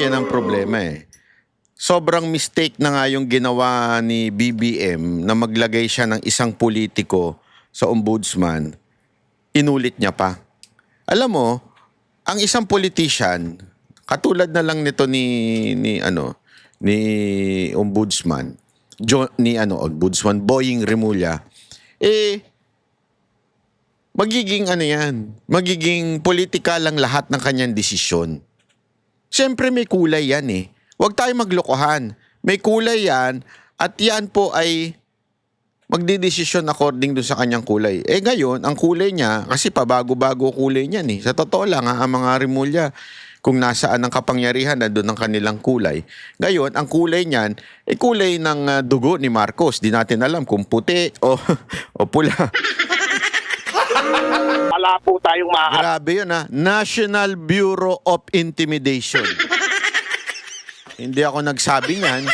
yan ang problema eh. Sobrang mistake na nga yung ginawa ni BBM na maglagay siya ng isang politiko sa ombudsman. Inulit niya pa. Alam mo, ang isang politician, katulad na lang nito ni ombudsman, ombudsman Boying Remulla, magiging politika lang lahat ng kanyang desisyon. Siyempre may kulay yan eh. Huwag tayo maglokohan. May kulay yan at yan po ay magdidesisyon according doon sa kanyang kulay. Ngayon, ang kulay niya, kasi pabago-bago kulay niyan eh. Sa totoo lang ang mga Remulla, kung nasaan ang kapangyarihan na doon ang kanilang kulay. Ngayon, ang kulay niyan, kulay ng dugo ni Marcos. Di natin alam kung puti o pula. Wala po tayong Grabe yun ha. National Bureau of Intimidation. Hindi ako nagsabi niyan.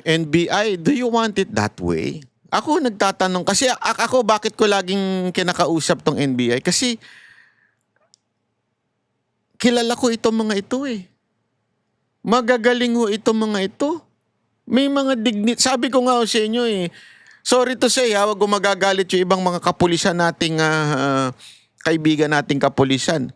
NBI, do you want it that way? Ako nagtatanong, kasi ako bakit ko laging kinakausap tong NBI? Kasi kilala ko itong mga ito eh. Magagaling ho itong mga ito. May mga dignity. Sabi ko nga sa inyo eh, sorry to say ha, wag gumagagalit yung ibang mga kapulisan nating kaibigan nating kapulisan.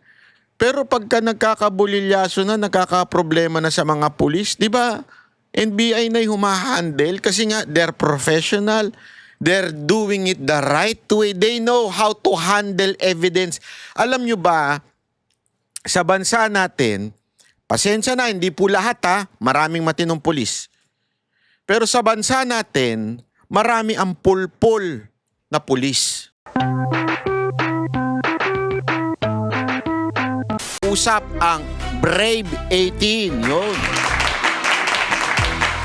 Pero pagka nagkakabulilyaso na, nagkakaproblema na sa mga pulis, di ba? NBI na yung humahandle kasi nga they're professional. They're doing it the right way. They know how to handle evidence. Alam nyo ba, sa bansa natin, pasensya na, hindi po lahat ha, maraming matinong pulis. Pero sa bansa natin, marami ang pulpul na pulis. Usap ang Brave 18, yun.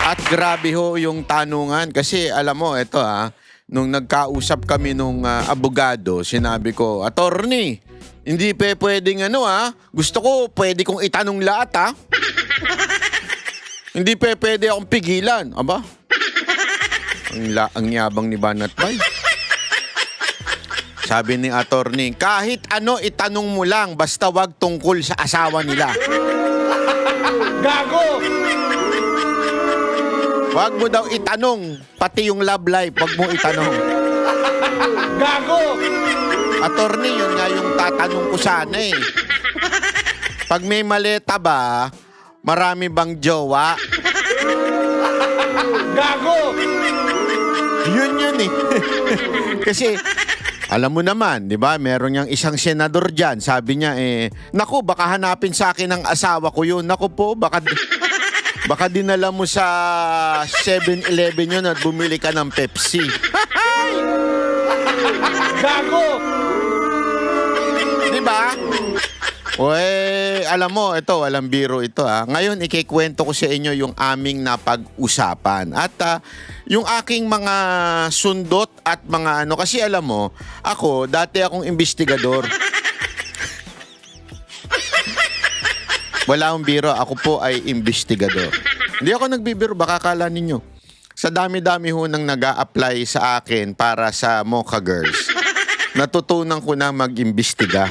At grabe ho yung tanungan kasi alam mo, ito nung nagkausap kami nung abogado, sinabi ko, attorney, hindi pwedeng gusto ko pwede kong itanong lahat Hindi pwede akong pigilan, aba? Ang yabang ni Banat Bay. Sabi ni attorney, kahit ano itanong mo lang, basta wag tungkol sa asawa nila. Gago! Wag mo daw itanong, pati yung love life, wag mo itanong. Gago! Attorney, yun nga yung tatanong ko sana eh. Pag may maleta ba, marami bang jowa? Gago! Yun eh. Kasi, alam mo naman, di ba, meron niyang isang senador dyan. Sabi niya naku, baka hanapin sa akin ng asawa ko yun. Naku po, baka dinala mo sa 7-Eleven yun at bumili ka ng Pepsi. Gago! Di ba? Alam mo, ito, walang biro ito Ngayon, ikikwento ko sa inyo yung aming napag-usapan. At yung aking mga sundot at mga kasi alam mo, ako, dati akong investigador. Wala akong biro, ako po ay investigador. Hindi ako nagbibiro, baka akala ninyo. Sa dami-dami ho nang nag-a-apply sa akin para sa Mocha Girls, natutunan ko na mag-imbestiga.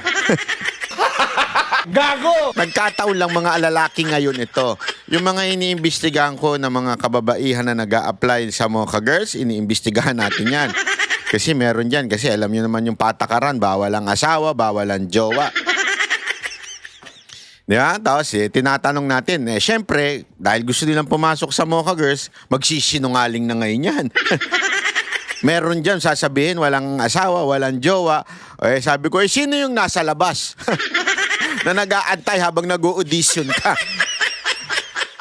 Gago! Nagkataon lang mga alalaki ngayon ito. Yung mga iniimbestigahan ko na mga kababaihan na nag-a-apply sa Mocha Girls, iniimbestigahan natin yan. Kasi meron dyan, kasi alam nyo naman yung patakaran, bawal ang asawa, bawal ang jowa. Diba? Tapos tinatanong natin, syempre, dahil gusto nilang pumasok sa Mocha Girls, magsisinungaling na ngayon yan. Meron dyan, sasabihin, walang asawa, walang jowa. Sabi ko, sino yung nasa labas? Na nag-aantay habang nag-audition ka.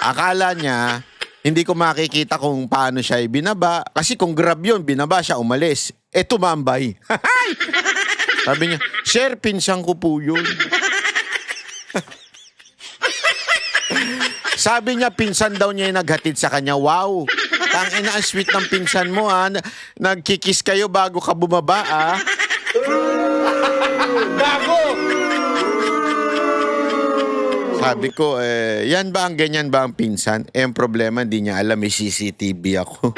Akala niya, hindi ko makikita kung paano siya ibinaba. Kasi kung grab yun, binaba siya, umalis. Tumambay. Sabi niya, sir, pinsan ko po yun. Sabi niya, pinsan daw niya yung naghatid sa kanya. Wow, tangina, ang sweet ng pinsan mo Nagkikiss kayo bago ka bumaba Gago! Sabi ko, yan ba ang ganyan ba ang pinsan? Ang problema, hindi niya alam, may CCTV ako.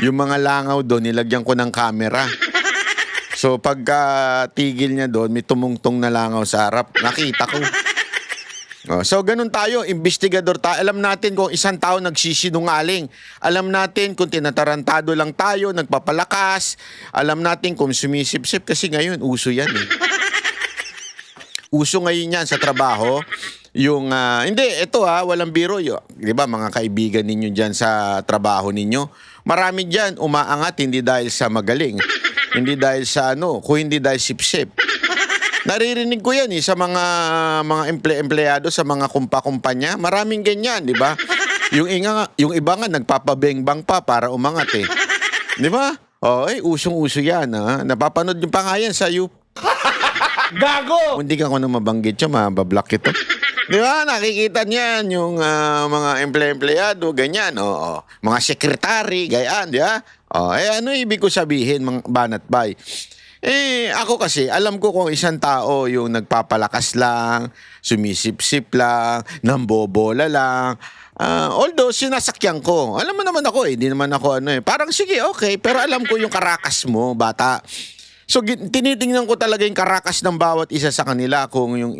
Yung mga langaw doon, nilagyan ko ng camera. So pagka tigil niya doon, may tumungtong na langaw sa harap. Nakita ko. So ganun tayo, investigador tayo. Alam natin kung isang tao nagsisinungaling. Alam natin kung tinatarantado lang tayo, nagpapalakas. Alam natin kung sumisip-sip kasi ngayon uso yan eh. Uso ngayon yan sa trabaho. Yung, hindi, ito walang biro. Di ba mga kaibigan ninyo dyan sa trabaho ninyo? Marami dyan umaangat hindi dahil sa magaling. Hindi dahil sa kung hindi dahil sip-sip. Naririnig ko yan sa mga empleyado sa mga kumpa-kumpanya. Maraming ganyan, di ba? Yung iba nga nagpapabengbang pa para umangat eh. Di ba? Usong-uso yan. Napapanood yung pa nga yan sa Gago! Hindi ka ko na mabanggit siya, mabablock ito. Di ba? Nakikita niyan yung mga empleyado, ganyan. Mga sekretary, gayaan, di ba? Ano ibig ko sabihin, mga banat bay? Ako kasi, alam ko kung isang tao yung nagpapalakas lang, sumisip-sip lang, nambobola lang. Although, sinasakyan ko. Alam mo naman ako hindi naman ako Parang sige, okay, pero alam ko yung karakas mo, bata. So, tinitingnan ko talaga yung karakas ng bawat isa sa kanila. Kung yung,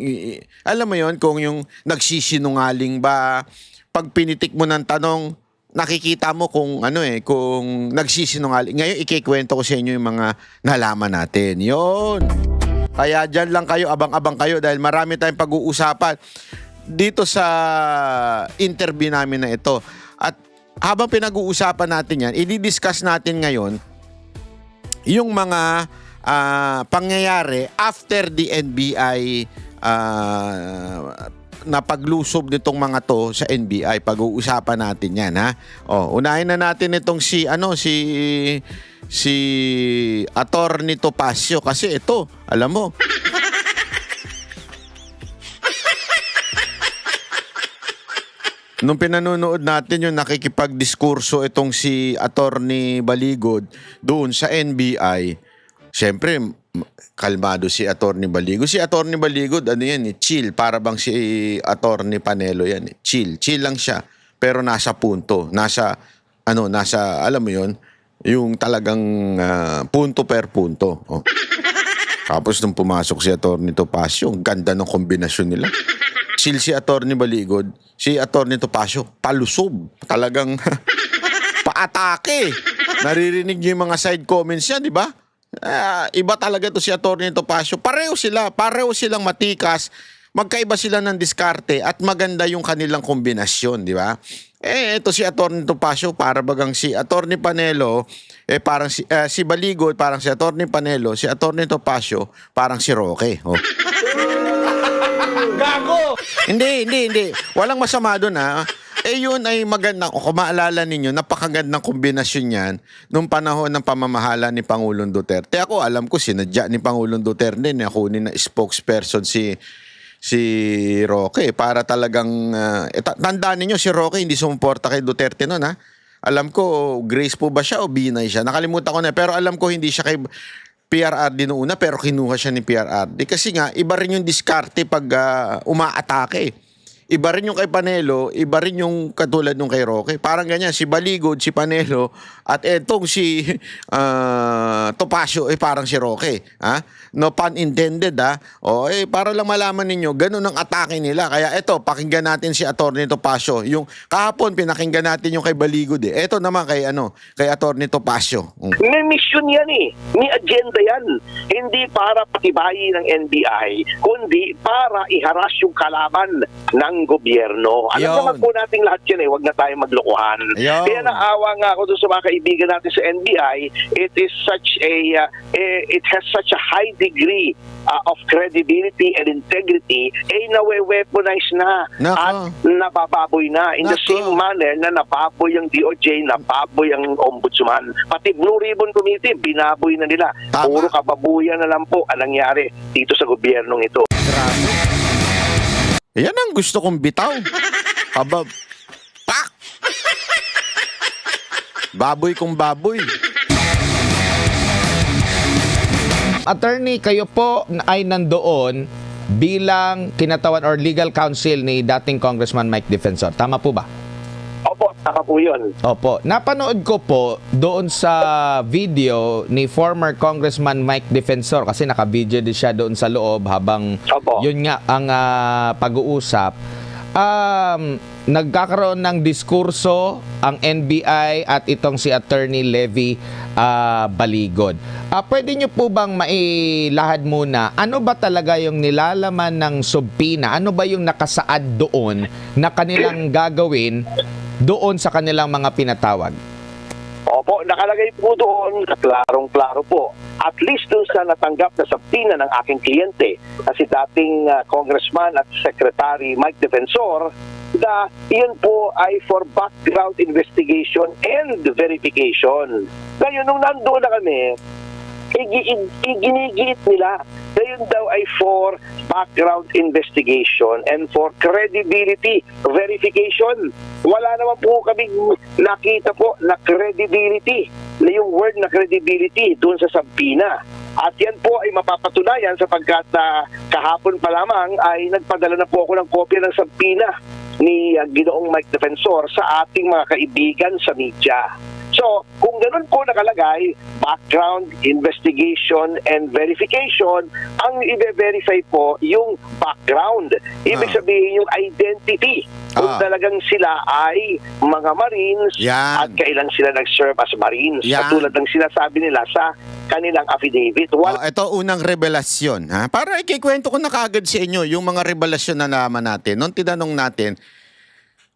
alam mo yon kung yung nagsisinungaling ba, pag pinitik mo ng tanong, nakikita mo kung kung nagsisinungaling. Ngayon, ikikwento ko sa inyo yung mga nalaman natin. Yon. Kaya dyan lang kayo, abang-abang kayo dahil marami tayong pag-uusapan dito sa interview namin na ito. At habang pinag-uusapan natin yan, i-discuss natin ngayon yung mga pangyayari after the NBI na paglusob nitong mga to sa NBI. Pag-uusapan natin yan, ha? Unahin na natin itong si Attorney Topacio kasi ito, alam mo. Nung pinanonood natin yung nakikipagdiskurso itong si Attorney Baligod doon sa NBI, syempre, kalmado si Attorney Baligod. Si Attorney Baligod, chill. Para bang si Attorney Panelo yan. Chill lang siya. Pero nasa punto. Nasa, alam mo yon yung talagang punto per punto. Tapos nung pumasok si Attorney Topacio, ang ganda ng kombinasyon nila. Chill si Attorney Baligod, si Attorney Topacio, palusob. Talagang paatake. Naririnig niyo yung mga side comments yan, di ba? Iba talaga to si Attorney Topacio. Pareho silang matikas, magkaiba sila ng diskarte at maganda yung kanilang kombinasyon, di ba? Ito si Attorney Topacio, para bagang si Attorney Panelo, parang si Baligod, parang si Attorney Panelo, si Attorney Topacio, parang si Roque. Gago! Hindi. Walang masama doon, yun ay maganda. Kung maalala ninyo, napakagandang kombinasyon yan nung panahon ng pamamahala ni Pangulong Duterte. Ako, alam ko, sinadya ni Pangulong Duterte na kunin na spokesperson si Roque para talagang... tandaan ninyo, si Roque hindi sumuporta kay Duterte noon, ha? Alam ko, Grace po ba siya o Binay siya? Nakalimutan ko na. Pero alam ko, hindi siya kay PRRD noong una, pero kinuha siya ni PRRD. Kasi nga, iba rin yung diskarte pag umaatake. Iba rin yung kay Panelo, iba rin yung katulad nung kay Roque. Parang ganyan, si Baligod, si Panelo, at etong si Topacio, parang si Roque. Ha? No pun intended, ha? Para lang malaman ninyo, ganun ang atake nila. Kaya eto, pakinggan natin si Attorney Topacio. Yung kahapon, pinakinggan natin yung kay Baligod. Eto naman kay Attorney Topacio. May mission yan May agenda yan. Hindi para patibayin ng NBI, kundi para iharas yung kalaban ng gobyerno. Alam Ayun. naman po nating lahat yan huwag na tayong maglokohan. Ayun. Kaya naawa nga ako doon sa mga kaibigan natin sa NBI. It has such a high degree of credibility and integrity, nawe-weaponize na Nako. at nabababoy na. In the Nako. same manner na nababoy ang DOJ, nababoy ang Ombudsman. Pati Blue Ribbon Committee, binaboy na nila. Tama. Puro kababuyan na lang po ang nangyari dito sa gobyernong ito. Yan ang gusto kong bitaw. Pak! Baboy kong baboy. Attorney, kayo po ay nandoon bilang kinatawan or legal counsel ni dating Congressman Mike Defensor. Tama po ba? Opo, Saka po yun. Opo. Napanood ko po doon sa video ni former Congressman Mike Defensor kasi naka-video din siya doon sa loob habang Opo. yun nga ang pag-uusap. Nagkakaroon ng diskurso ang NBI at itong si Attorney Levy Baligod. Pwede nyo po bang mailahad muna, ano ba talaga yung nilalaman ng subpina? Ano ba yung nakasaad doon na kanilang gagawin doon sa kanilang mga pinatawag? Opo, nakalagay po doon, klarong-klaro po. At least doon sa natanggap na subpoena ng aking kliyente, na si dating Congressman at Secretary Mike Defensor, na iyon po ay for background investigation and verification. Ngayon, nung nandoon na kami, iginigiit nila na yun daw ay for background investigation and for credibility verification. Wala naman po kaming nakita po na credibility, na yung word na credibility doon sa subpoena. At yan po ay mapapatunayan sapagkat kahapon pa lamang ay nagpadala na po ako ng kopya ng subpoena ni Ginoong Mike Defensor sa ating mga kaibigan sa media. So, kung ganun po nakalagay, background, investigation, and verification, ang i-verify po yung background. Ibig sabihin yung identity. Kung talagang sila ay mga Marines at kailan sila nag-serve as Marines. Katulad ng sinasabi nila sa kanilang affidavit. Ito unang revelasyon. Ha? Para ikikwento ko na kagad sa inyo yung mga revelasyon na naman natin. Nung tinanong natin,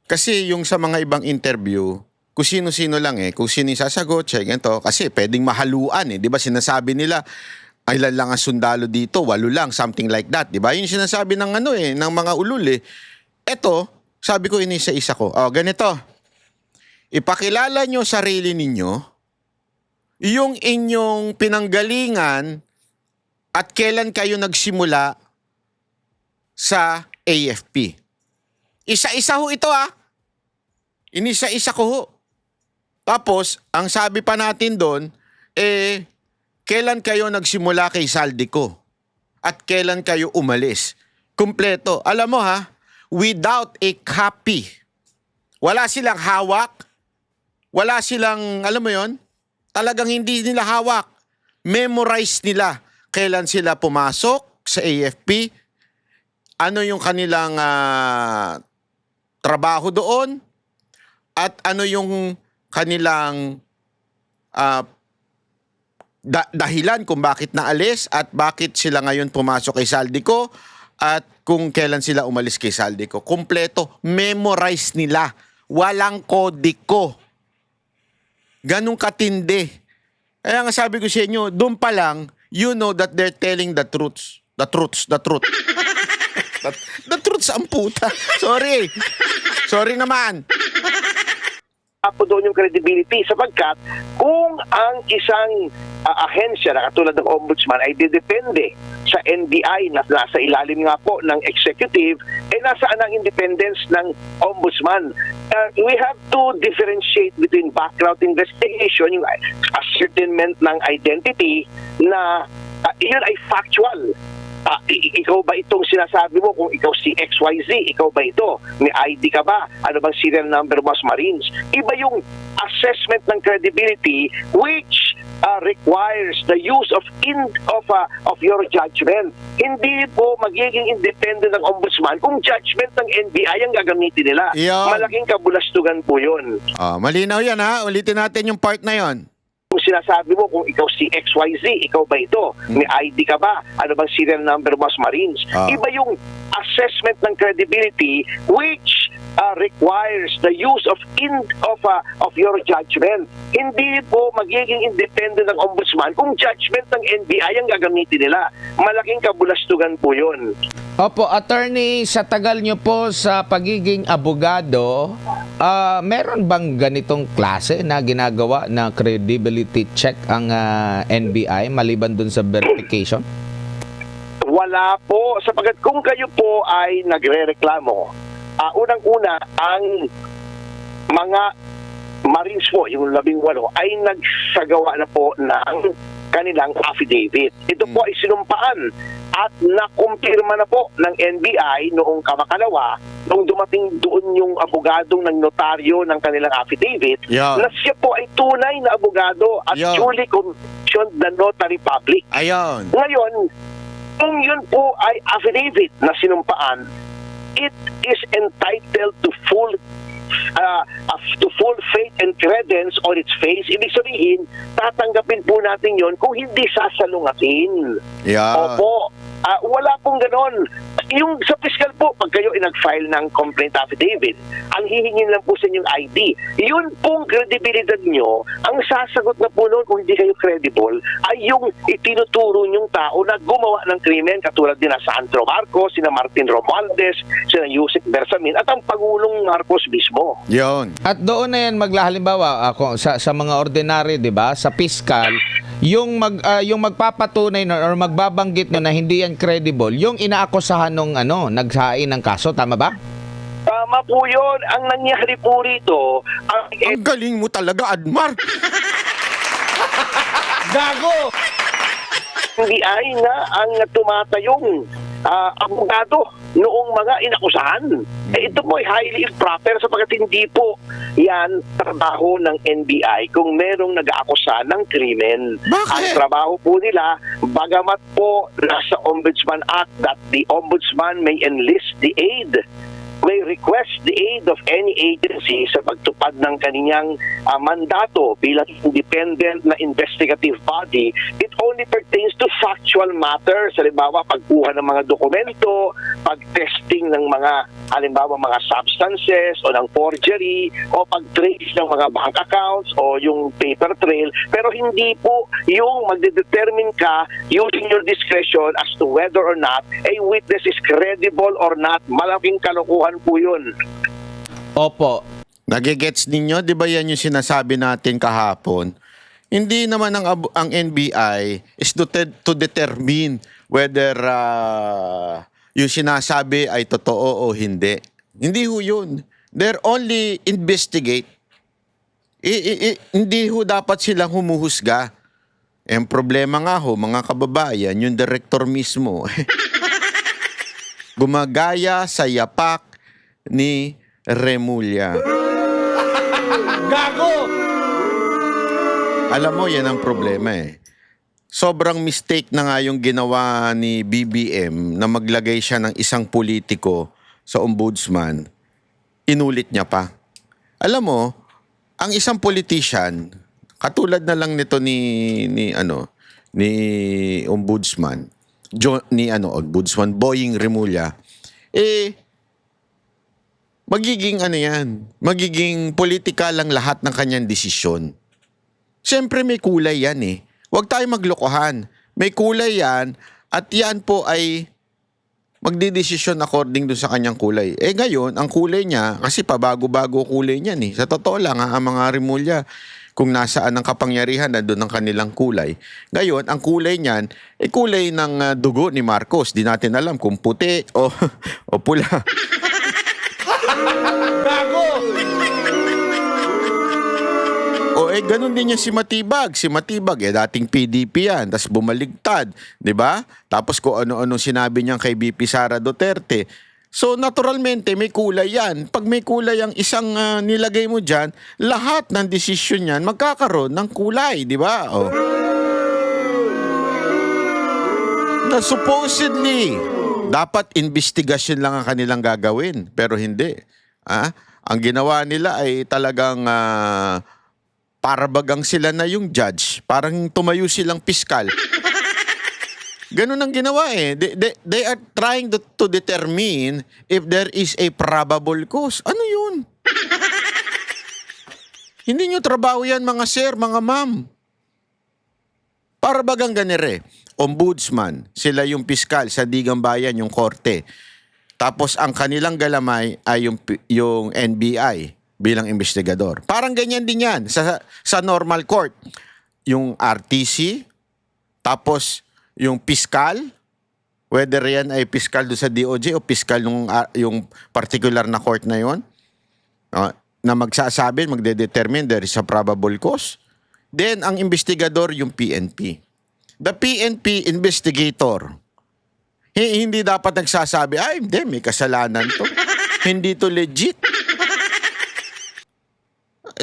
kasi yung sa mga ibang interview, kung sino-sino lang kung sino yung sasagot, check ito. Kasi pwedeng mahaluan Di ba sinasabi nila, ilan lang ang sundalo dito, 8 lang, something like that. Di ba? Yung sinasabi ng ng mga ulul Ito, sabi ko inisa-isa ko. Ganito. Ipakilala nyo sarili ninyo, yung inyong pinanggalingan at kailan kayo nagsimula sa AFP. Isa-isa ho ito Inisa-isa ko ho. Tapos, ang sabi pa natin doon, kailan kayo nagsimula kay Saldico? At kailan kayo umalis? Kumpleto. Alam mo without a copy. Wala silang hawak. Wala silang, alam mo yon, talagang hindi nila hawak. Memorize nila kailan sila pumasok sa AFP, ano yung kanilang trabaho doon, at ano yung kanilang dahilan kung bakit naalis at bakit sila ngayon pumasok kay Saldico at kung kailan sila umalis kay Saldico. Kompleto, memorize nila. Walang kodiko. Ganong katindi. Kaya nga sabi ko sa inyo, doon pa lang, you know that they're telling the truths. The truth. The truths ang puta. Sorry. Sorry naman. Po doon yung credibility sapagkat kung ang isang ahensya na katulad ng ombudsman ay didepende sa NBI na nasa ilalim nga po ng executive, nasaan ang independence ng ombudsman? We have to differentiate between background investigation, yung ascertainment ng identity na yun ay factual. Ikaw ba itong sinasabi mo kung ikaw si XYZ? Ikaw ba ito? May ID ka ba? Ano bang serial number mo as Marines? Iba yung assessment ng credibility which requires the use of your judgment. Hindi po magiging independent ng ombudsman kung judgment ng NBI ang gagamitin nila. Malaking kabulastugan po yun. Malinaw yan Ulitin natin yung part na yon. Kung sinasabi mo kung ikaw si XYZ, ikaw ba ito? May ID ka ba? Ano bang serial number mo as Marines? Iba yung assessment ng credibility which requires the use of your judgment. Hindi po magiging independent ng ombudsman kung judgment ng NBI ang gagamitin nila. Malaking kabulastugan po yun. Opo, attorney, sa tagal nyo po sa pagiging abogado, meron bang ganitong klase na ginagawa na credibility check ang NBI maliban dun sa verification? Wala po, sapagkat kung kayo po ay nagrereklamo, unang-una ang mga Marines po, yung 18, ay nagsagawa na po ng kanilang affidavit. Ito po ay sinumpaan at nakumpirma na po ng NBI noong kamakalawa, nung dumating doon yung abogadong ng notaryo ng kanilang affidavit, Yan. na siya po ay tunay na abogado at Yan. duly commissioned the notary public. Ayon. Ngayon, kung yun po ay affidavit na sinumpaan, it is entitled to full faith and credence on its face. Ibig sabihin, tatanggapin po natin yon kung hindi sasalungatin. Yan. Opo. Wala pong ganon. Yung sa fiscal po, pag kayo nag-file ng complaint affidavit, ang hihingin lang po sa inyong ID. Yun pong kredibilidad nyo, ang sasagot na po noon kung hindi kayo credible, ay yung itinuturo nyong tao na gumawa ng krimen, katulad din na Sandro Marcos, sina Martin Romualdez, sina Yusek Bersamin, at ang Pangulong Marcos mismo. Yon. At doon na yan halimbawa ako sa mga ordinary, 'di ba? Sa fiscal, yung magpapatunay no, or magbabanggit no na hindi yan credible, yung inaakusahan nung nagsain ng kaso, tama ba? Tama po yun. Ang nangyari po rito, Ang galing mo talaga, Admar. Gago! NBI na ang tumatayong abogado noong mga inakusahan. Ito po ay highly improper sapagkat hindi po yan trabaho ng NBI kung merong nag-aakusa ng krimen. Bakit? Ang trabaho po nila, bagamat po nasa Ombudsman Act that the Ombudsman may enlist the aid, may request the aid of any agency sa pagtupad ng kanyang mandato bilang independent na investigative body, it only pertains to factual matters. Halimbawa, pagkuha ng mga dokumento, pag-testing ng mga, halimbawa, mga substances o ng forgery, o pag-trace ng mga bank accounts o yung paper trail. Pero hindi po yung magdedetermine ka using your discretion as to whether or not a witness is credible or not. Malaking kalokohan po yun. Opo. Nagigets ninyo, 'di ba yan yung sinasabi natin kahapon? Hindi naman ang NBI is to determine whether yung sinasabi ay totoo o hindi. Hindi ho yun. They're only investigate. Hindi ho dapat silang humuhusga. Ang problema nga ho, mga kababayan, yung director mismo, gumagaya sa yapak ni Remulla. Gago! Alam mo, yan ang problema eh. Sobrang mistake na nga yung ginawa ni BBM na maglagay siya ng isang politiko sa ombudsman. Inulit niya pa. Alam mo, ang isang politician, katulad na lang nito ni ombudsman, ombudsman Boying Remulla, magiging politika lang lahat ng kanyang desisyon. Siyempre may kulay yan eh. Huwag tayo maglokohan. May kulay yan at yan po ay magdidesisyon according do sa kanyang kulay. Ngayon, ang kulay niya, kasi pabago-bago kulay niyan eh. Sa totoo lang ang mga Remulla, kung nasaan ang kapangyarihan, nandun ang kanilang kulay. Ngayon, ang kulay niyan, kulay ng dugo ni Marcos. Di natin alam kung puti o pula. Gago! Ganun din niya si Matibag. Si Matibag, dating PDP yan. Tapos bumaligtad. Di ba? Tapos kung ano-ano sinabi niya kay BP Sara Duterte. So, naturalmente, may kulay yan. Pag may kulay ang isang nilagay mo dyan, lahat ng desisyon yan magkakaroon ng kulay. Di ba? Na supposedly, dapat investigasyon lang ang kanilang gagawin. Pero hindi. Ang ginawa nila ay talagang parabagang sila na yung judge. Parang tumayo silang piskal. Ganun ang ginawa eh. They are trying to determine if there is a probable cause. Ano yun? Hindi nyo trabaho yan mga sir, mga ma'am. Parabagang ganire. Ombudsman, sila yung piskal sa Digang Bayan, yung korte. Tapos ang kanilang galamay ay yung NBI bilang investigador. Parang ganyan din yan sa normal court. Yung RTC, tapos yung piskal, whether yan ay piskal do sa DOJ o piskal yung particular na court na yon, na magsasabi, magdedetermine there is a probable cause. Then ang investigador yung PNP. The PNP investigator Hindi dapat nagsasabi, ay hindi, may kasalanan to. Hindi to legit.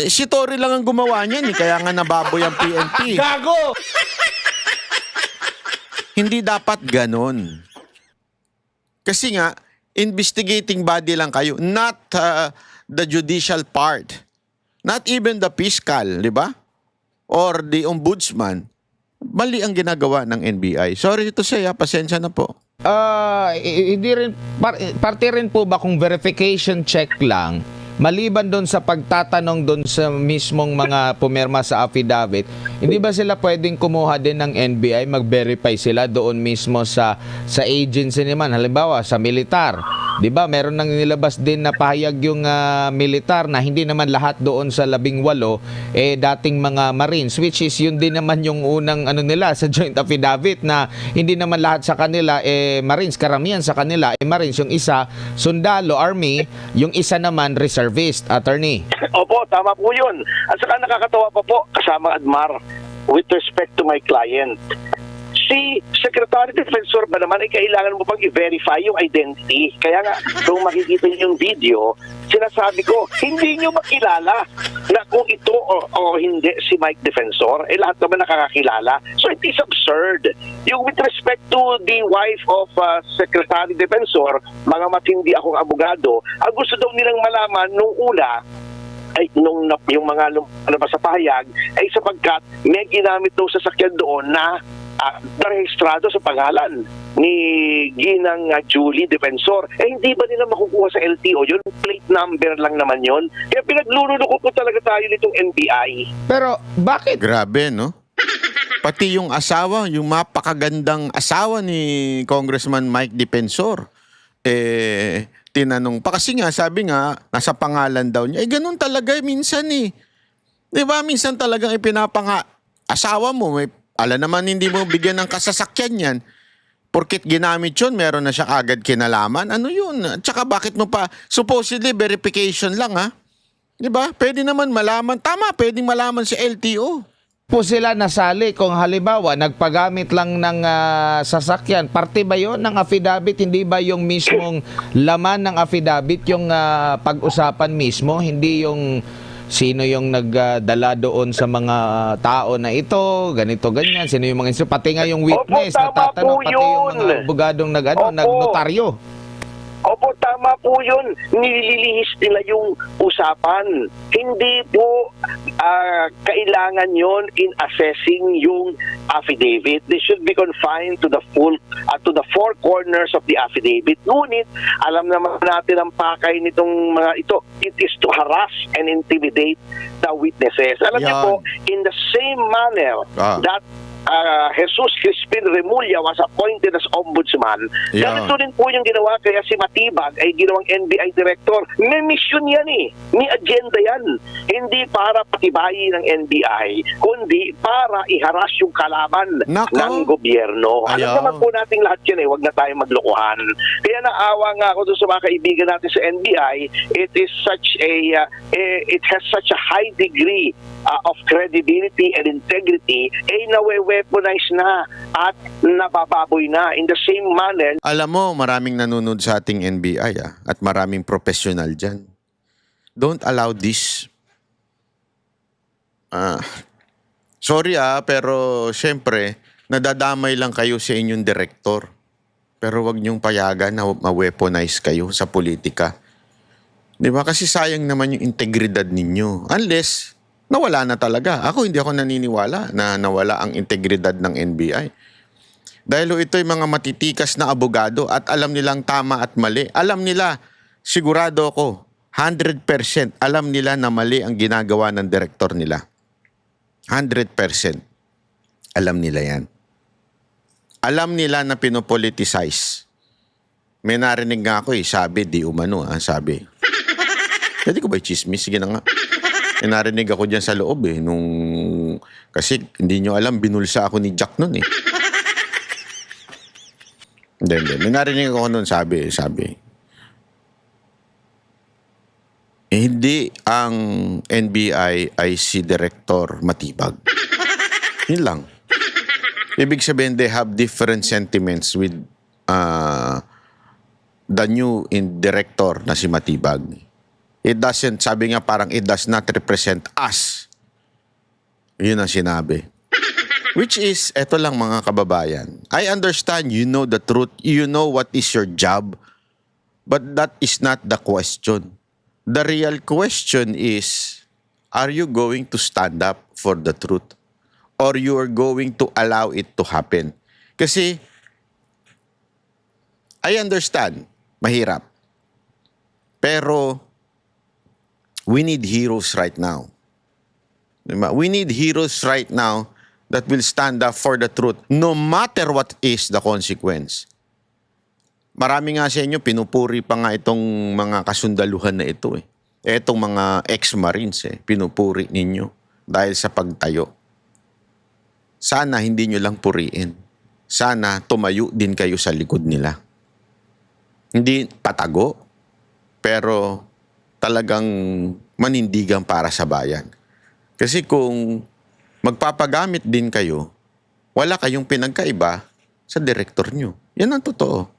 Si Tory lang ang gumawa niyan, kaya nga nababoy ang PNP. Gago! Hindi dapat ganon. Kasi nga, investigating body lang kayo, not the judicial part. Not even the fiscal, di ba? Or the ombudsman. Mali ang ginagawa ng NBI. Sorry to say, pasensya na po. Hindi rin, parte rin po ba kung verification check lang, maliban doon sa pagtatanong doon sa mismong mga pumirma sa affidavit, hindi ba sila pwedeng kumuha din ng NBI, mag-verify sila doon mismo sa agency naman, halimbawa sa militar. 'Di ba? Meron nang nilabas din na pahayag yung militar na hindi naman lahat doon sa 18 dating mga Marines, which is yun din naman yung unang nila sa joint affidavit na hindi naman lahat sa kanila Marines, karamihan sa kanila Marines, yung isa sundalo, Army, yung isa naman reservist, attorney. Opo, tama po yun. At saka nakakatawa pa po, kasama Admar, with respect to my client. Si Secretary Defensor ba naman ay kailangan mo pang i-verify yung identity. Kaya nga, kung makikita niyo yung video, sinasabi ko, hindi niyo makilala na kung ito o hindi si Mike Defensor, lahat naman nakakakilala. So it is absurd. Yung with respect to the wife of Secretary Defensor, mga matindi akong abogado, ang gusto daw nilang malaman nung una, ay yung mga lumabas sa pahayag ay sapagkat may ginamit daw sa sakyan doon na rehistrado sa pangalan ni Ginang Julie Defensor. Hindi ba nila makukuha sa LTO yun? Plate number lang naman yun. Kaya pinaglululoko po talaga tayo nitong NBI. Pero bakit? Grabe, no? Pati yung asawa, yung mapakagandang asawa ni Congressman Mike Defensor, tinanong pa. Kasi nga, sabi nga, nasa pangalan daw niya. Ganun talaga minsan eh. Di ba? Minsan talagang asawa mo, ala naman hindi mo bigyan ng kasasakyan yan. Porkit ginamit yun, meron na siya agad kinalaman. Ano yun? At saka bakit mo pa, supposedly verification lang ha? Di ba? Pwede naman malaman. Tama, pwedeng malaman sa LTO. Po sila nasali kung halimbawa nagpagamit lang ng sasakyan, parte ba yon ng affidavit? Hindi ba yung mismong laman ng affidavit yung pag-usapan mismo? Hindi yung sino yung nagdala doon sa mga tao na ito, ganito, ganyan, sino yung mga pati nga yung witness, Opo, tama natatanong, po pati yung yun. mga abogadong nagnotaryo. Opo, tama po yun. Nililihis nila yung usapan. Hindi po kailangan yon in assessing yung affidavit. They should be confined to the to the four corners of the affidavit. Ngunit, alam naman natin ang pakay nitong mga ito. It is to harass and intimidate the witnesses. Alam niyo Yan. po, in the same manner that Jesus Crispin Remulla was appointed as ombudsman. Yeah. Ganito rin po yung ginawa kaya si Matibag ay ginawang NBI director. May mission yan eh. May agenda yan. Hindi para patibayin ng NBI, kundi para iharas yung kalaban Nako. ng gobyerno. Ayaw. Alam naman po nating lahat yan eh. Huwag na tayong maglokohan. Kaya naawa nga ako doon sa mga kaibigan natin sa NBI. It is such it has such a high degree of credibility and integrity nawe-weaponize na at nabababoy na in the same manner. Alam mo, maraming nanonood sa ating NBI at maraming professional dyan. Don't allow this. Sorry pero syempre, nadadamay lang kayo sa inyong direktor. Pero wag niyong payagan na ma-weaponize kayo sa politika. Di ba? Kasi sayang naman yung integridad ninyo. Unless nawala na talaga. Hindi ako naniniwala na nawala ang integridad ng NBI. Dahil ito'y mga matitikas na abogado at alam nilang tama at mali. Alam nila, sigurado ako, 100% alam nila na mali ang ginagawa ng direktor nila. 100%. Alam nila yan. Alam nila na pinopoliticize. May narinig nga ako sabi, di umano sabi. Pwede ko ba i-chismis? Sige na nga. Narinig ako dyan sa loob kasi hindi nyo alam, binulsa ako ni Jack nun Hindi. May narinig ako nun, sabi. Hindi ang NBI ay si Director Matibag. Yun lang. Ibig sabihin, they have different sentiments with the new director na si Matibag. It doesn't, sabi nga parang it does not represent us. Yun ang sinabi. Which is, eto lang mga kababayan. I understand you know the truth, you know what is your job, but that is not the question. The real question is, are you going to stand up for the truth? Or you are going to allow it to happen? Kasi, I understand, mahirap. Pero, we need heroes right now. Diba? We need heroes right now that will stand up for the truth no matter what is the consequence. Marami nga sa inyo, pinupuri pa nga itong mga kasundaluhan na ito eh. Etong mga ex-marines pinupuri ninyo dahil sa pagtayo. Sana hindi nyo lang puriin. Sana tumayo din kayo sa likod nila. Hindi patago, pero talagang manindigan para sa bayan. Kasi kung magpapagamit din kayo, wala kayong pinagkaiba sa direktor nyo. Yan ang totoo.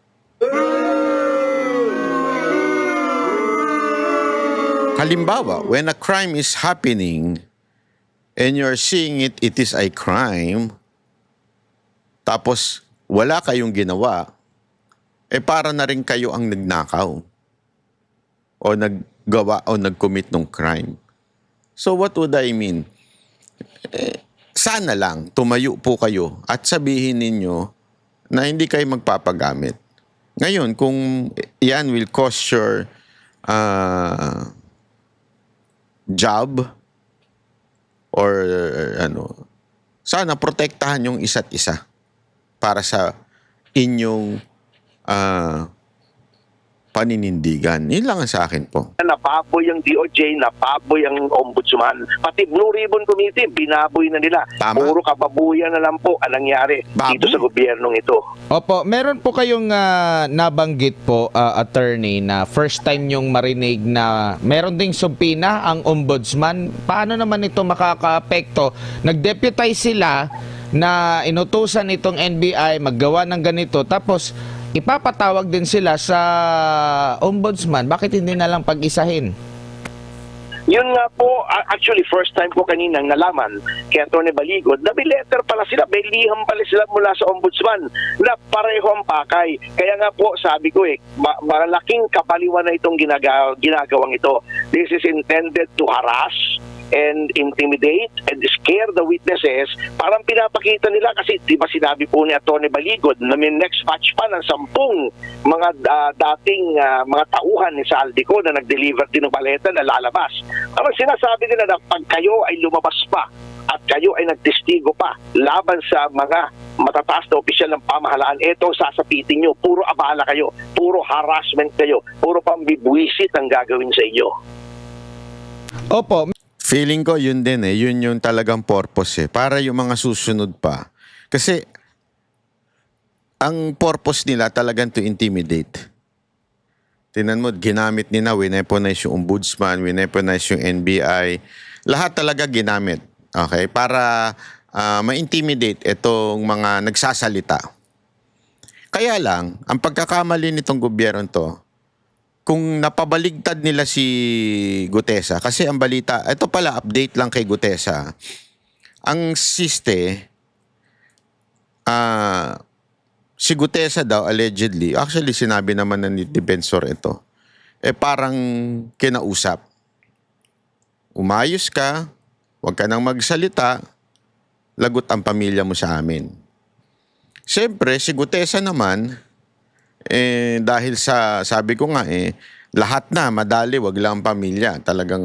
Halimbawa, when a crime is happening and you're seeing it is a crime, tapos wala kayong ginawa, para na rin kayo ang nagnakaw o naggawa o nag-commit ng crime. So what would I mean? Sana lang tumayo po kayo at sabihin ninyo na hindi kayo magpapagamit. Ngayon, kung yan will cost your job or sana protektahan yung isa't isa para sa inyong paninindigan. Yun lang ang sa akin po. Napaboy ang DOJ, napaboy ang Ombudsman. Pati Blue Ribbon Committee, binaboy na nila. Tama. Puro kababuyan na lang po ang nangyari dito sa gobyernong ito. Opo, meron po kayong nabanggit po, attorney, na first time yung marinig na meron ding sumpina ang ombudsman. Paano naman ito makaka-apekto? Nag-deputize sila na inutusan itong NBI maggawa ng ganito, tapos ipapatawag din sila sa ombudsman. Bakit hindi na lang pag-isahin? Yun nga po, actually first time ko kaninang nalaman kay Atty. Baligod na may letter pala sila, may liham pala sila mula sa ombudsman na pareho ang pakay. Kaya nga po sabi ko malaking kapaliwan na itong ginagawang ito. This is intended to harass and intimidate and scare the witnesses. Parang pinapakita nila kasi di ba sinabi po ni Atty. Baligod na may next batch pa ng 10 mga dating mga tauhan ni Saldico na nag-deliver din ng baleta na lalabas. Parang sinasabi nila na pag kayo ay lumabas pa at kayo ay nagtestigo pa laban sa mga matataas na opisyal ng pamahalaan, eto sasapitin nyo, puro abala kayo, puro harassment kayo, puro pambibwisit ang gagawin sa inyo. Opo. Feeling ko yun din yun yung talagang purpose para yung mga susunod pa. Kasi ang purpose nila talagang to intimidate. Tingnan mo, ginamit nila, wineponize yung ombudsman, wineponize yung NBI. Lahat talaga ginamit. Okay? Para ma-intimidate itong mga nagsasalita. Kaya lang, ang pagkakamali nitong gobyerno to, kung napabaligtad nila si Gutesa, kasi ang balita, ito pala update lang kay Gutesa, ang si Gutesa daw allegedly, actually sinabi naman na ni Defensor ito, parang kinausap. Umayos ka, huwag ka nang magsalita, lagot ang pamilya mo sa amin. Siyempre, si Gutesa naman, dahil sa, sabi ko nga lahat na, madali, wag lang pamilya. Talagang,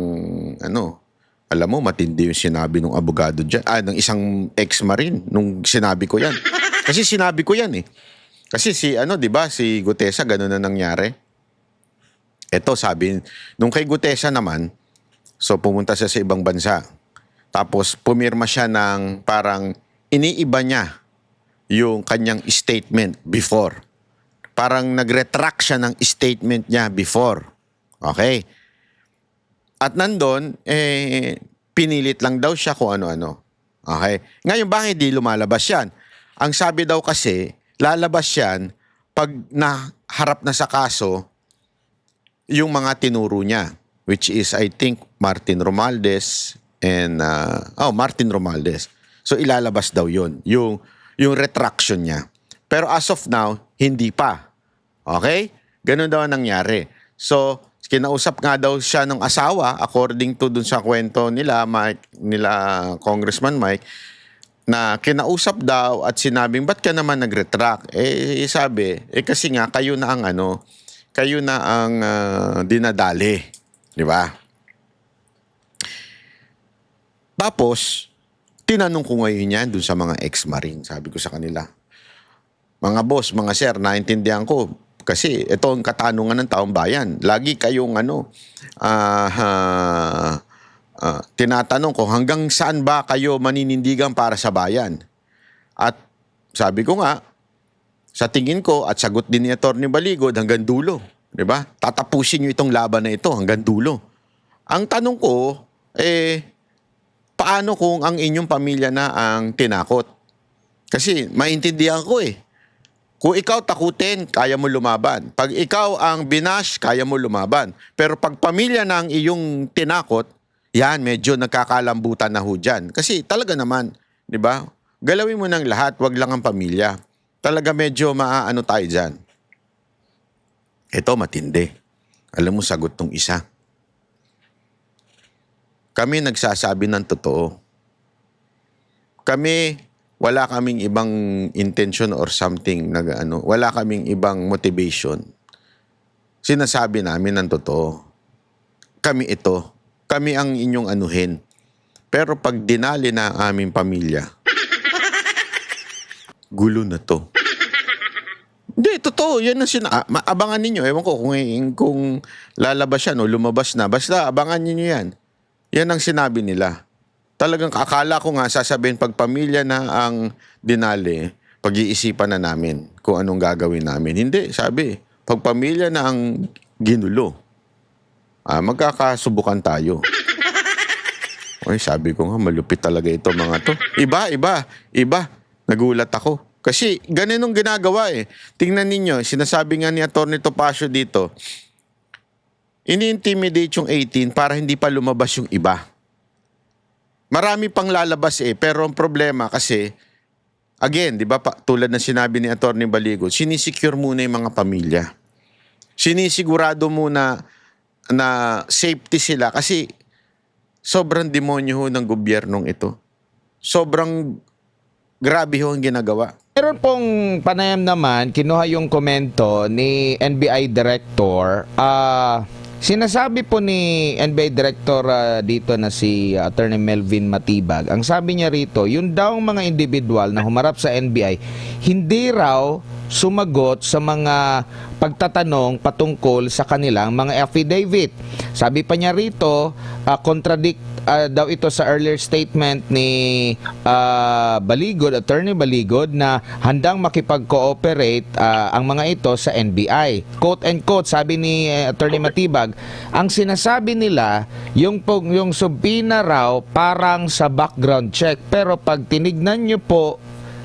alam mo, matindi yung sinabi ng abogado dyan, ng isang ex-marine, nung sinabi ko yan. Kasi sinabi ko yan Kasi di ba, si Gutesa, gano'n na nangyari. Eto, sabi, nung kay Gutesa naman, so pumunta siya sa ibang bansa. Tapos, pumirma siya ng parang, iniiba niya yung kanyang statement before. Parang nag-retract siya ng statement niya before. Okay? At nandun, pinilit lang daw siya kung ano-ano. Okay? Ngayon, bakit di lumalabas yan? Ang sabi daw kasi, lalabas yan pag naharap na sa kaso, yung mga tinuro niya, which is I think Martin Romualdez and Martin Romualdez. So ilalabas daw yun, yung retraction niya. Pero as of now, hindi pa. Okay? Ganun daw ang nangyari. So, kinausap nga daw siya ng asawa, according to dun sa kwento nila, Congressman Mike, na kinausap daw at sinabing, ba't ka naman nag-retract? Sabi, kasi nga, kayo na ang dinadali. Di ba? Tapos, tinanong ko ngayon yan dun sa mga ex-marine. Sabi ko sa kanila, mga boss, mga sir, naintindihan ko, kasi ito ang katanungan ng taong bayan. Lagi kayong tinatanong ko, hanggang saan ba kayo maninindigan para sa bayan? At sabi ko nga, sa tingin ko at sagot din ni Atty. Baligod, hanggang dulo. Diba? Tatapusin nyo itong laban na ito hanggang dulo. Ang tanong ko, paano kung ang inyong pamilya na ang tinakot? Kasi maintindihan ko Kung ikaw takutin, kaya mo lumaban. Pag ikaw ang binash, kaya mo lumaban. Pero pag pamilya na ang iyong tinakot, yan, medyo nagkakalambutan na ho dyan. Kasi talaga naman, di ba? Galawin mo ng lahat, wag lang ang pamilya. Talaga medyo maaano tayo dyan. Ito, matindi. Alam mo, sagot tong isa. Kami nagsasabi ng totoo. Kami, wala kaming ibang intention or something, wala kaming ibang motivation. Sinasabi namin ng totoo. Kami ito. Kami ang inyong anuhin. Pero pag dinali na ang aming pamilya, gulo na to. Hindi, totoo. Yan ang abangan ninyo. Ewan ko kung lalabas yan o lumabas na. Basta abangan ninyo yan. Yan ang sinabi nila. Talagang akala ko nga sasabihin pag pamilya na ang dinali, pag-iisipan na namin kung anong gagawin namin. Hindi, sabi, pag pamilya na ang ginulo, magkakasubukan tayo. Oy, sabi ko nga, malupit talaga ito mga to. Iba. Nagulat ako. Kasi ganun ang ginagawa Tingnan ninyo, sinasabi nga ni Atty. Topacio dito, ini-intimidate yung 18 para hindi pa lumabas yung iba. Marami pang lalabas pero ang problema kasi, again, di ba, tulad ng sinabi ni Atty. Baligod, sinisecure muna yung mga pamilya. Sinisigurado muna na safety sila kasi sobrang demonyo ho ng gobyernong ito. Sobrang grabe ho ang ginagawa. Meron pong panayam naman, kinuha yung komento ni NBI Director. Sinasabi po ni NBI Director dito na si Attorney Melvin Matibag, ang sabi niya rito, yung daw mga individual na humarap sa NBI, hindi raw sumagot sa mga pagtatanong patungkol sa kanilang mga affidavit. Sabi pa niya rito, contradict daw ito sa earlier statement ni Baligod, Attorney Baligod, na handang makipag-cooperate ang mga ito sa NBI. Quote and quote, sabi ni Attorney Matibag, ang sinasabi nila, yung subpoena raw parang sa background check. Pero pag tinignan nyo po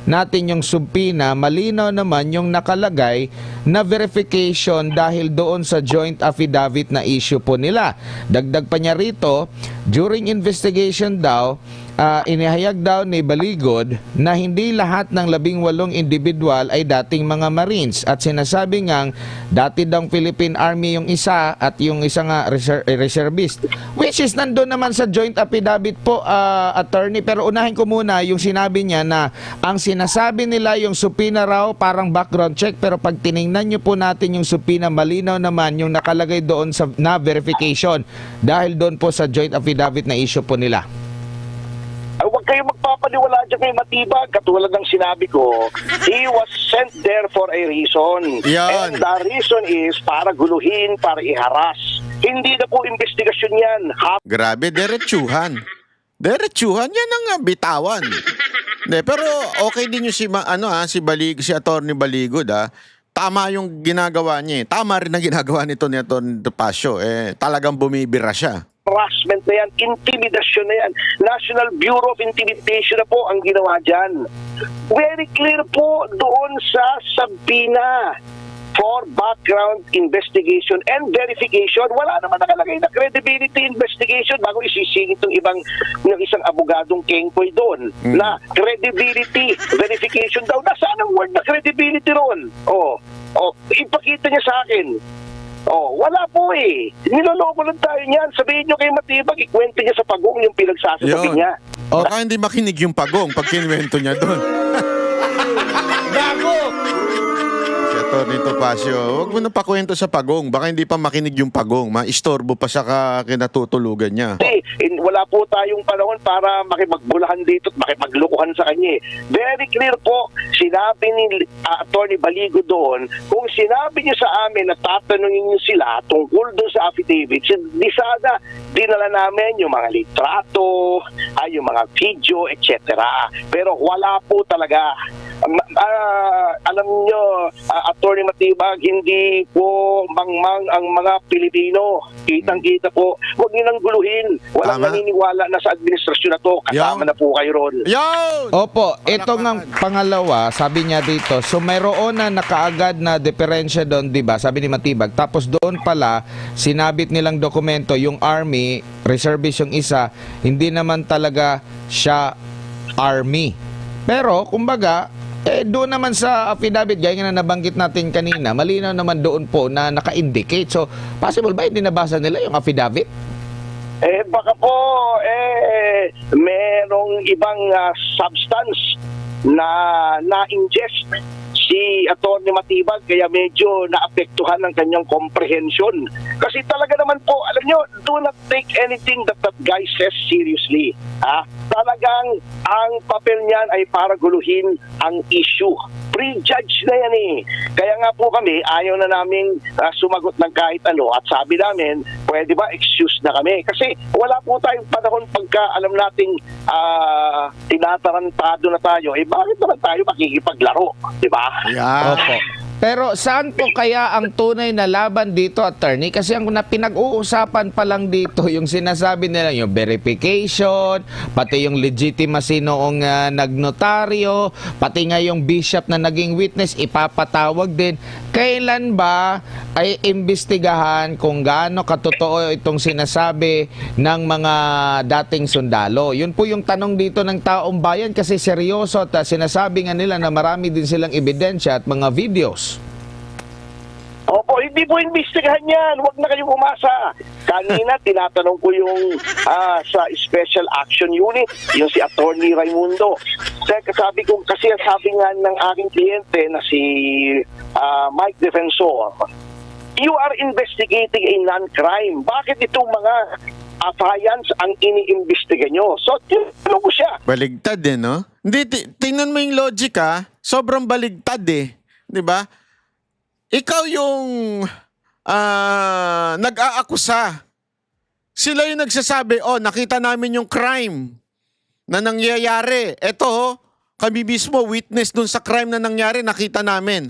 natin yung subpoena, malinaw naman yung nakalagay na verification dahil doon sa joint affidavit na issue po nila. Dagdag pa niya rito, during investigation daw, inihayag daw ni Baligod na hindi lahat ng 18 individual ay dating mga Marines at sinasabi ngang dati daw Philippine Army yung isa at yung isa nga reservist, which is nandun naman sa joint affidavit po, attorney. Pero unahin ko muna yung sinabi niya na ang sinasabi nila yung subpoena raw parang background check, pero pag tiningnan nyo po natin yung subpoena, malinaw naman yung nakalagay doon sa na verification dahil doon po sa joint affidavit na issue po nila. Huwag kayong magpapaniwala dyan kay Matibag. Katulad ng sinabi ko, he was sent there for a reason. Yan. And the reason is para guluhin, para iharas. Hindi na po investigasyon yan. Grabe, derechuhan. Derechuhan, yan ang bitawan. De, pero okay din yung si Atty. Baligod. Tama yung ginagawa niya. Tama rin ang ginagawa nito ni Atty. Topacio. Talagang bumibira siya. Harassment na yan, intimidasyon na yan. National Bureau of Intimidation na po ang ginawa dyan. Very clear po doon sa subpoena. for background investigation and verification. Wala naman nakalagay na credibility investigation bago isisingit ng isang abogadong kengkoy doon na credibility verification daw. Nasaan ang word na credibility ron? Ipakita niya sa akin. Wala po eh. Niloloko lang tayo niyan. Sabihin niyo kay Matibag, ikwento niya sa pagong yung pinagsasabi niya. Baka hindi makinig yung pagong pag kinwento niya doon. Gago! Si Atty. Topacio, huwag mo na pakwento sa pagong. Baka hindi pa makinig yung pagong. Maistorbo pa sa kinatutulugan niya. Wala po tayong panahon para makipagbulahan dito at makipaglukuhan sa kanya. Very clear po, sinabi ni Atty. Baligo doon, kung sinabi niyo sa amin na tatanungin niyo sila tungkol doon sa affidavit, di sana dinala namin yung mga litrato, yung mga video, etc. Pero wala po talaga. Alam nyo, Atty. Matibag, hindi po mangmang ang mga Pilipino. Kitang-kita po. Huwag nyo nang guluhin. Walang naniniwala na sa administrasyon na to. Kasama na po kayo ron. Opo, ito ng pangalawa, sabi niya dito, so mayroon na nakaagad na diferensya doon, di ba? Sabi ni Matibag. Tapos doon pala, sinabit nilang dokumento, yung Army, reservist yung isa, hindi naman talaga siya Army. Pero, kumbaga, doon naman sa affidavit, gaya nga na nabanggit natin kanina, malinaw naman doon po na naka-indicate. So, possible ba hindi nabasa nila yung affidavit? Baka po, merong ibang substance na na-ingest si Atty. Matibag, kaya medyo naapektuhan ng kanyang comprehension. Kasi talaga naman po, alam nyo, do not take anything that guy says seriously. Talagang ang papel niyan ay para guluhin ang issue. Prejudge na yan eh. Kaya nga po kami, ayaw na namin sumagot ng kahit ano at sabi namin, pwede ba excuse na kami? Kasi wala po tayong panahon pagka alam nating tinatarantado na tayo, bakit naman tayo makikipaglaro? Diba? Opo. Pero saan po kaya ang tunay na laban dito, attorney? Kasi ang pinag-uusapan pa lang dito, yung sinasabi nila, yung verification, pati yung legitimacy noong nagnotaryo, pati nga yung bishop na naging witness, ipapatawag din. Kailan ba ay imbestigahan kung gaano katotoo itong sinasabi ng mga dating sundalo? Yun po yung tanong dito ng taong bayan kasi seryoso at sinasabi nga nila na marami din silang ebidensya at mga videos. Opo, hindi po imbestigahan yan. Huwag na kayong umasa. Kanina, tinatanong ko yung sa Special Action Unit, yung si Atty. Raimundo. Sabi ko, kasi sabi nga ng aking kliyente na si Mike Defensor, you are investigating a non-crime. Bakit itong mga affiance ang iniimbestiga nyo? So, tinanong ko siya. Baligtad eh, no? Hindi, tingnan mo yung logic sobrang baligtad eh. Di ba? Ikaw yung nag-aakusa. Sila yung nagsasabi, nakita namin yung crime na nangyayari. Eto, kami mismo, witness dun sa crime na nangyari, nakita namin.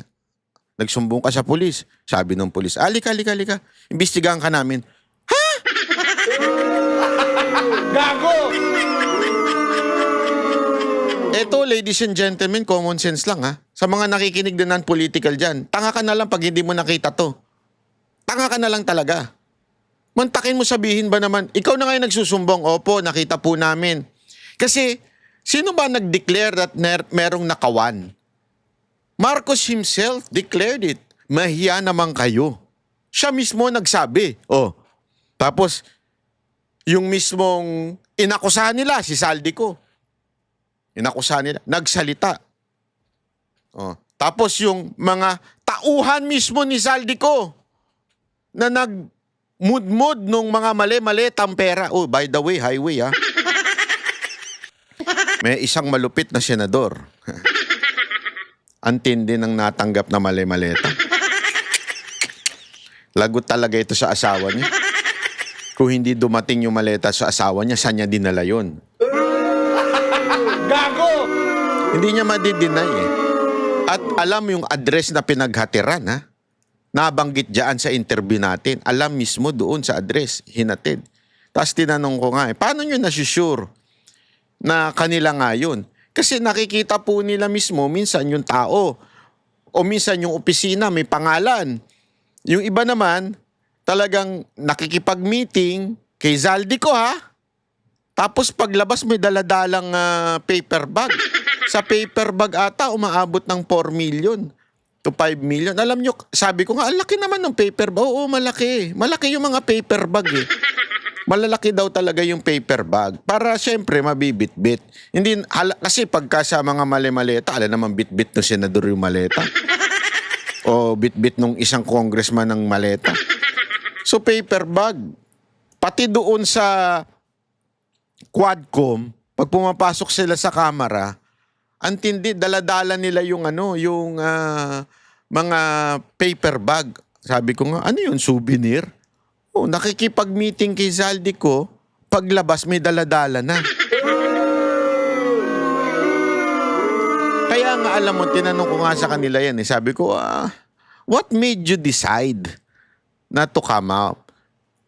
Nagsumbong ka sa pulis. Sabi ng pulis, alika. Imbestigahan ka namin. Ha? Gago! Eto, ladies and gentlemen, common sense lang Sa mga nakikinig din ng political dyan, tanga ka na lang pag hindi mo nakita to. Tanga ka na lang talaga. Mantakin mo sabihin ba naman, ikaw na ngayon nagsusumbong, opo, nakita po namin. Kasi, sino ba nag-declare that merong nakawan? Marcos himself declared it. Mahiya naman kayo. Siya mismo nagsabi. Tapos, yung mismong inakusahan nila, si Saldico. Inakusahan nila, nagsalita. Tapos yung mga tauhan mismo ni Saldico na nagmudmud nung mga mali-mali tampera. By the way, highway May isang malupit na senador. Antindi ng natanggap na mali-maleta. Lagot talaga ito sa asawa niya. Kung hindi dumating yung maleta sa asawa niya, saan niya dinala yun? Gago! Hindi niya madideny At alam yung address na pinaghatiran Nabanggit dyan sa interview natin. Alam mismo doon sa address, hinatid. Tapos tinanong ko nga paano nyo nasusure na kanila nga yun? Kasi nakikita po nila mismo minsan yung tao O minsan yung opisina may pangalan. Yung iba naman, talagang nakikipag-meeting kay Zaldico ha. Tapos paglabas may daladalang paper bag. Sa paper bag ata umaabot ng 4 million to 5 million. Alam nyo, sabi ko nga, ang laki naman ng paper bag. Oo, malaki. Malaki yung mga paper bag eh. Malalaki daw talaga yung paper bag. Para syempre mabibit-bit. Hindi, kasi pagka sa mga mali-maleta, alam naman bit-bit ng senador yung maleta. O bit-bit nung isang congressman ng maleta. So paper bag. Pati doon sa Quadcom, pag pumapasok sila sa kamera, antindi, daladala nila yung yung mga paper bag. Sabi ko nga, ano yun, souvenir? Oh, nakikipag-meeting kay Zaldico, paglabas may daladala na. Kaya nga alam mo, tinanong ko nga sa kanila yan. Sabi ko, what made you decide not to come out?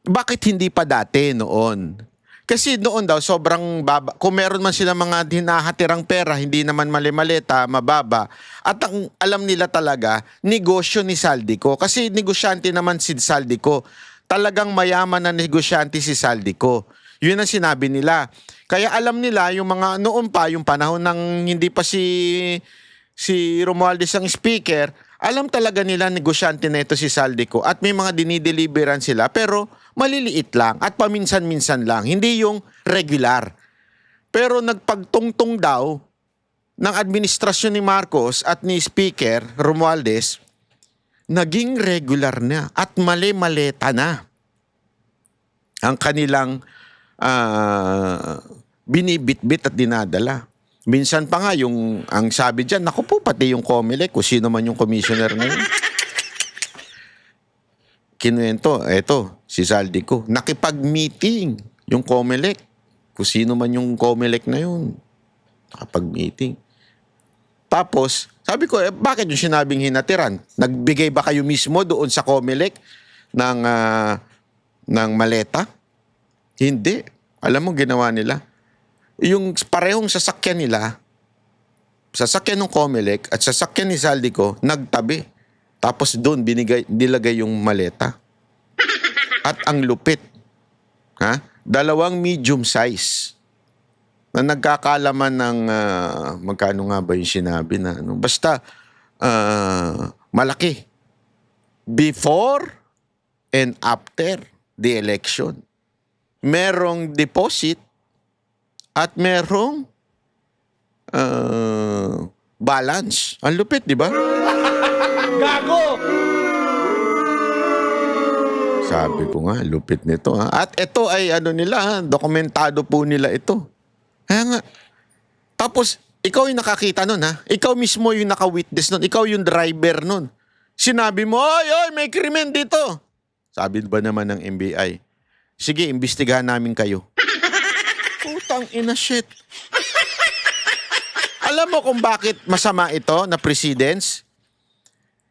Bakit hindi pa dati noon? Kasi noon daw, sobrang baba. Kung meron man sila mga hinahatirang pera, hindi naman mali-maleta, mababa. At ang alam nila talaga, negosyo ni Zaldico. Kasi negosyante naman si Zaldico. Talagang mayaman na negosyante si Zaldico. Yun ang sinabi nila. Kaya alam nila yung mga noon pa, yung panahon ng hindi pa si Romualdez ang speaker, alam talaga nila negosyante na ito si Zaldico at may mga dinideliveran sila pero maliliit lang at paminsan-minsan lang, hindi yung regular. Pero nagpagtungtong daw ng administrasyon ni Marcos at ni Speaker Romualdez, naging regular na at mali-maleta na ang kanilang binibit-bit at dinadala. Minsan pa nga yung ang sabi diyan, naku po pati yung COMELEC, kung sino man yung commissioner ngayon. Kinuwento, eto, si Zaldico, nakipag-meeting yung COMELEC. Kung sino man yung COMELEC na yun, nakapag-meeting. Tapos, sabi ko, bakit yung sinabing hinatiran? Nagbigay ba kayo mismo doon sa COMELEC ng maleta? Hindi. Alam mo, ginawa nila. Yung parehong sasakyan nila, sasakyan ng COMELEC at sasakyan ni Zaldico, nagtabi. Tapos doon nilagay yung maleta. At ang lupit, dalawang medium size na nagkakalaman ng magkano nga ba yung sinabi na basta malaki. Before and after the election. Merong deposit at merong balance. Ang lupit, di ba? Gago! Sabi ko nga, lupit nito. At ito ay dokumentado po nila ito. Kaya nga. Tapos, ikaw yung nakakita nun Ikaw mismo yung naka-witness nun. Ikaw yung driver nun. Sinabi mo, oy, may krimen dito. Sabi ba naman ng NBI? Sige, imbestigahan namin kayo. Putang ina shit. Alam mo kung bakit masama ito na precedence?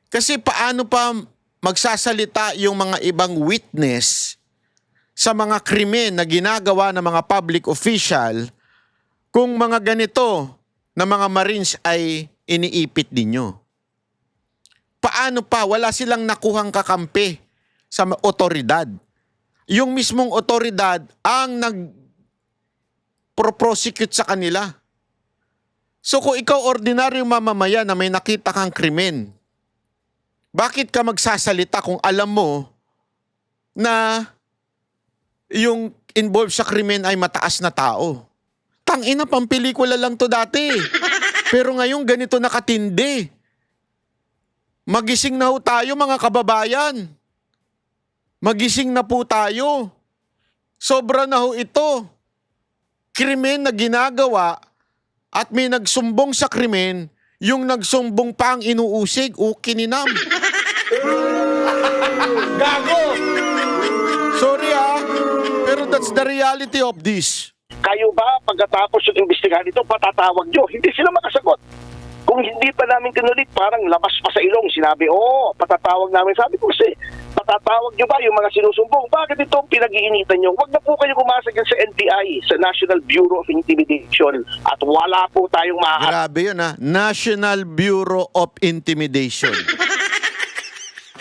Kasi paano pa magsasalita yung mga ibang witness sa mga krimen na ginagawa ng mga public official kung mga ganito na mga Marines ay iniipit ninyo? Paano pa? Wala silang nakuhang kakampi sa otoridad. Yung mismong otoridad ang nag-prosecute sa kanila. So kung ikaw ordinaryong mamamayan na may nakita kang krimen, bakit ka magsasalita kung alam mo na yung involved sa krimen ay mataas na tao? Tangina, pampelikula lang to dati. Pero ngayon ganito nakatindi. Magising na ho tayo mga kababayan. Magising na po tayo. Sobra na ho ito. Krimen na ginagawa at may nagsumbong sa krimen, yung nagsumbong pa ang inuusig o kininam. Gago! Sorry pero that's the reality of this. Kayo ba, pagkatapos yung investigahan ito, patatawag nyo? Hindi sila makasagot. Kung hindi pa namin kinulit, parang labas pa sa ilong. Sinabi, patatawag namin. Sabi ko kasi, patatawag nyo ba yung mga sinusumbong? Bakit ito pinag-iinitan nyo? Huwag na po kayo kumasa dyan sa NBI, sa National Bureau of Intimidation. At wala po tayong Grabe yun, ha? National Bureau of Intimidation.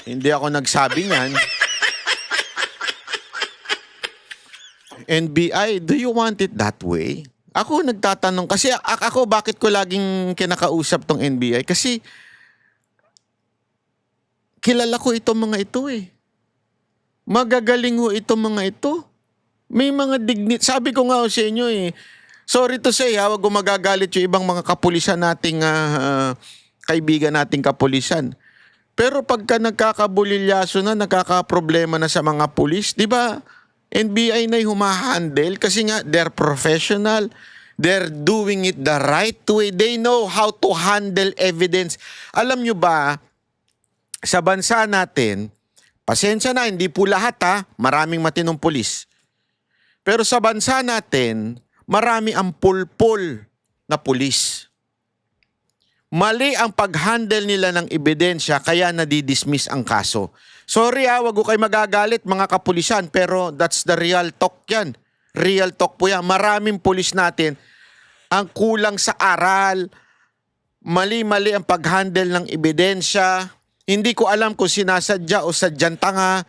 Hindi ako nagsabi niyan. NBI, do you want it that way? Ako nagtatanong, kasi ako bakit ko laging kinakausap tong NBI? Kasi kilala ko itong mga ito eh. Magagaling ho itong mga ito. May mga dignity. Sabi ko nga ho sa inyo eh, sorry to say, wag gumagagalit yung ibang mga kapulisan nating kaibigan nating kapulisan. Pero pagka nagkakabulilyaso na, nagkakaproblema na sa mga pulis, di ba? NBI na yung humahandle kasi nga they're professional. They're doing it the right way. They know how to handle evidence. Alam nyo ba, sa bansa natin, pasensya na, hindi po lahat maraming matinong pulis. Pero sa bansa natin, marami ang pulpul na pulis. Mali ang pag-handle nila ng ebidensya kaya nadidismiss ang kaso. Sorry wag ko kayo magagalit mga kapulisan, pero that's the real talk yan. Real talk po yan. Maraming pulis natin ang kulang sa aral, mali-mali ang pag-handle ng ebidensya, hindi ko alam kung sinasadya o sadyang tanga,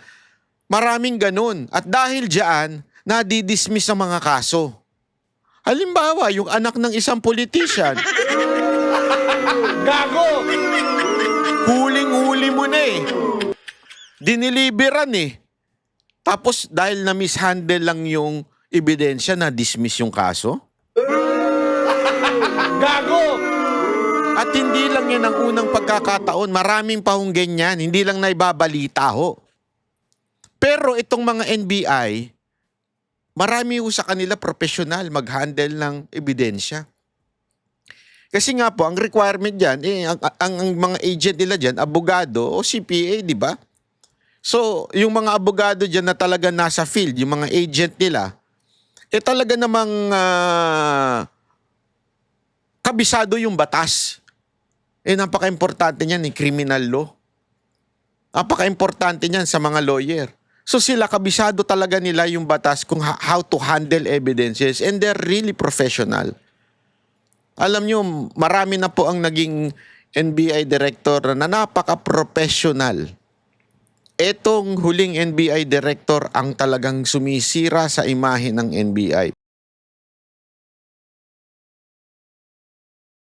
maraming ganun. At dahil diyan, nadidismiss ang mga kaso. Halimbawa, yung anak ng isang politician, gago! Huling-huli mo na eh. Diniliberan eh. Tapos dahil na-mishandle lang yung ebidensya, na-dismiss yung kaso. Gago! At hindi lang yan ang unang pagkakataon. Maraming pa hong ganyan. Hindi lang naibabalita ho. Pero itong mga NBI, marami ho sa kanila professional mag-handle ng ebidensya. Kasi nga po, ang requirement dyan, ang mga agent nila dyan, abogado o CPA, di ba? So, yung mga abogado dyan na talaga nasa field, yung mga agent nila, talaga namang kabisado yung batas. Napaka-importante niyan, criminal law. Napaka-importante niyan sa mga lawyer. So sila, kabisado talaga nila yung batas kung how to handle evidences, and they're really professional. Alam nyo, marami na po ang naging NBI director na napaka-professional. Etong huling NBI director ang talagang sumisira sa imahe ng NBI.